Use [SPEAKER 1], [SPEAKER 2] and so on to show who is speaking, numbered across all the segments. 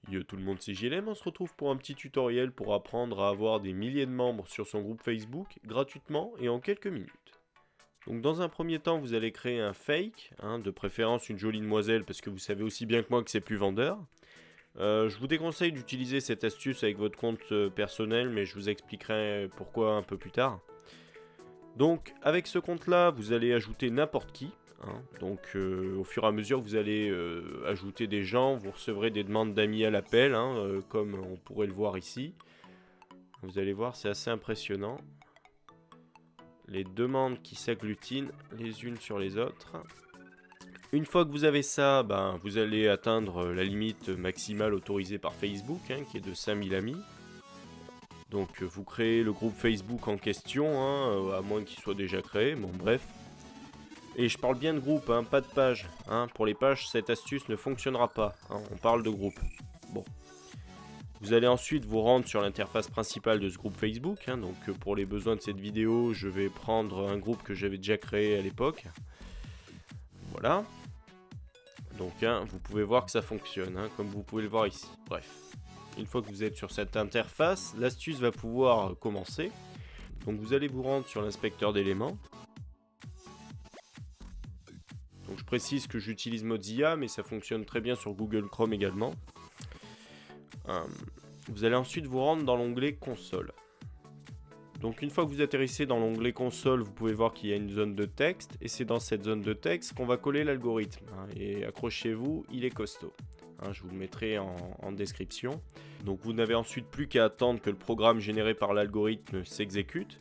[SPEAKER 1] Yo tout le monde, c'est JLM, on se retrouve pour un petit tutoriel pour apprendre à avoir des milliers de membres sur son groupe Facebook gratuitement et en quelques minutes. Donc dans un premier temps, vous allez créer un fake, de préférence une jolie demoiselle parce que vous savez aussi bien que moi que c'est plus vendeur. Je vous déconseille d'utiliser cette astuce avec votre compte personnel, mais je vous expliquerai pourquoi un peu plus tard. Donc avec ce compte là, vous allez ajouter n'importe qui. Donc au fur et à mesure que vous allez ajouter des gens, vous recevrez des demandes d'amis à l'appel, comme on pourrait le voir ici. Vous allez voir, c'est assez impressionnant. Les demandes qui s'agglutinent les unes sur les autres. Une fois que vous avez ça, vous allez atteindre la limite maximale autorisée par Facebook, qui est de 5000 amis. Donc vous créez le groupe Facebook en question, à moins qu'il soit déjà créé, bon bref. Et je parle bien de groupe, pas de page. Pour les pages, cette astuce ne fonctionnera pas. On parle de groupe. Bon. Vous allez ensuite vous rendre sur l'interface principale de ce groupe Facebook. Donc pour les besoins de cette vidéo, je vais prendre un groupe que j'avais déjà créé à l'époque. Voilà. Donc vous pouvez voir que ça fonctionne, comme vous pouvez le voir ici. Bref. Une fois que vous êtes sur cette interface, l'astuce va pouvoir commencer. Donc vous allez vous rendre sur l'inspecteur d'éléments. Donc je précise que j'utilise Mozilla, mais ça fonctionne très bien sur Google Chrome également. Vous allez ensuite vous rendre dans l'onglet console. Donc une fois que vous atterrissez dans l'onglet console, vous pouvez voir qu'il y a une zone de texte, et c'est dans cette zone de texte qu'on va coller l'algorithme. Et accrochez-vous, il est costaud. Je vous le mettrai en description. Donc vous n'avez ensuite plus qu'à attendre que le programme généré par l'algorithme s'exécute.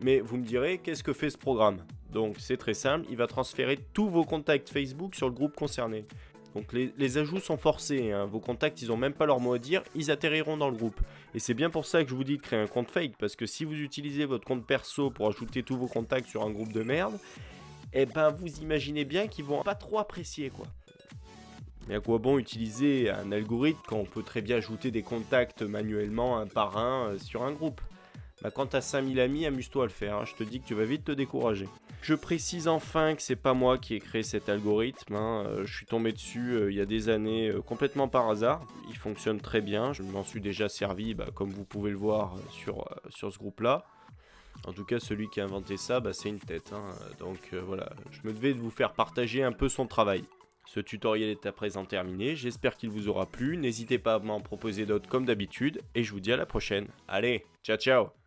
[SPEAKER 1] Mais vous me direz, qu'est-ce que fait ce programme? Donc c'est très simple, il va transférer tous vos contacts Facebook sur le groupe concerné. Donc les ajouts sont forcés, vos contacts ils n'ont même pas leur mot à dire, ils atterriront dans le groupe. Et c'est bien pour ça que je vous dis de créer un compte fake, parce que si vous utilisez votre compte perso pour ajouter tous vos contacts sur un groupe de merde, vous imaginez bien qu'ils vont pas trop apprécier quoi. Mais à quoi bon utiliser un algorithme quand on peut très bien ajouter des contacts manuellement un par un sur un groupe? Quand t'as 5000 amis, amuse-toi à le faire, je te dis que tu vas vite te décourager. Je précise enfin que c'est pas moi qui ai créé cet algorithme, je suis tombé dessus il y a des années complètement par hasard. Il fonctionne très bien, je m'en suis déjà servi comme vous pouvez le voir sur ce groupe là. En tout cas celui qui a inventé ça c'est une tête, donc voilà, je me devais de vous faire partager un peu son travail. Ce tutoriel est à présent terminé, j'espère qu'il vous aura plu, n'hésitez pas à m'en proposer d'autres comme d'habitude, et je vous dis à la prochaine. Allez, ciao ciao!